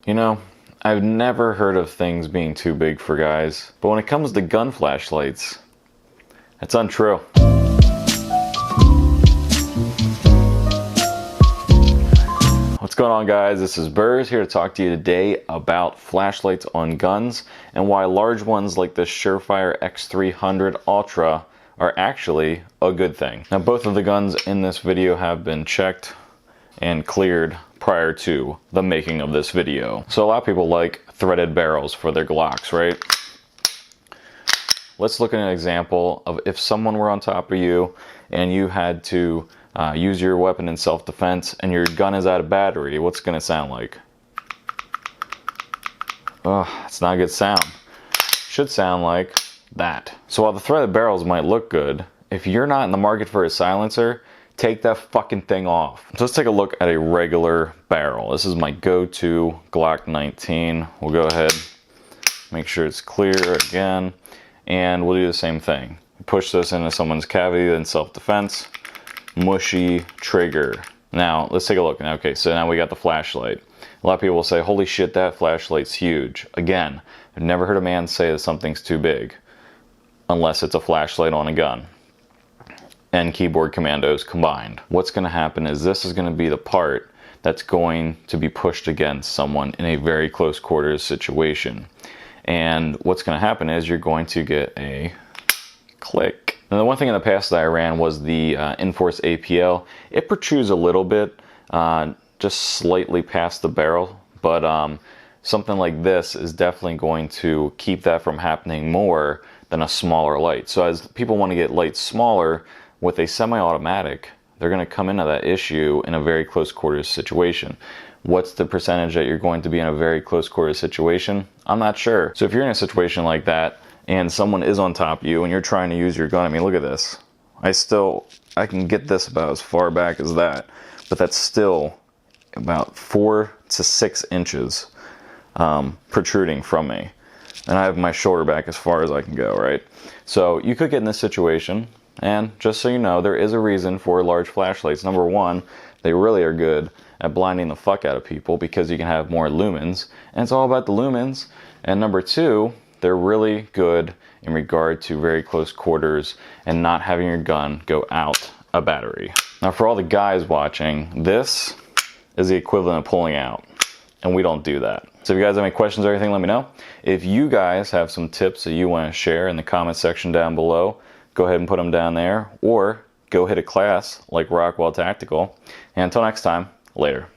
You know, I've never heard of things being too big for guys, but when it comes to gun flashlights, it's untrue. What's going on, guys? This is Burrs here to talk to you today about flashlights on guns and why large ones like the SureFire X300 Ultra are actually a good thing. Now, both of the guns in this video have been checked and cleared prior to the making of this video. So a lot of people like threaded barrels for their Glocks, right? Let's look at an example of if someone were on top of you and you had to use your weapon in self-defense and your gun is out of battery. What's gonna sound like? Oh, it's not a good sound. Should sound like that. So while the threaded barrels might look good, if you're not in the market for a silencer, take that fucking thing off. So let's take a look at a regular barrel. This is my go-to Glock 19. We'll go ahead, make sure it's clear again, and we'll do the same thing. Push this into someone's cavity in self-defense. Mushy trigger. Now let's take a look. Okay, so now we got the flashlight. A lot of people will say, holy shit, that flashlight's huge. Again, I've never heard a man say that something's too big unless it's a flashlight on a gun and keyboard commandos combined. What's going to happen is this is going to be the part that's going to be pushed against someone in a very close quarters situation. And what's going to happen is you're going to get a click. Now, the one thing in the past that I ran was the Enforce APL. It protrudes a little bit, just slightly past the barrel, but something like this is definitely going to keep that from happening more than a smaller light. So as people want to get lights smaller, with a semi-automatic, they're going to come into that issue in a very close quarters situation. What's the percentage that you're going to be in a very close quarters situation? I'm not sure. So if you're in a situation like that and someone is on top of you and you're trying to use your gun, I mean, look at this. I can get this about as far back as that, but that's still about 4 to 6 inches protruding from me. And I have my shoulder back as far as I can go, right? So you could get in this situation. And just so you know, there is a reason for large flashlights. Number one, they really are good at blinding the fuck out of people because you can have more lumens, and it's all about the lumens. And number two, they're really good in regard to very close quarters and not having your gun go out a battery. Now, for all the guys watching, this is the equivalent of pulling out, and we don't do that. So if you guys have any questions or anything, let me know. If you guys have some tips that you want to share in the comment section down below, go ahead and put them down there, or go hit a class like Rockwell Tactical. And until next time, later.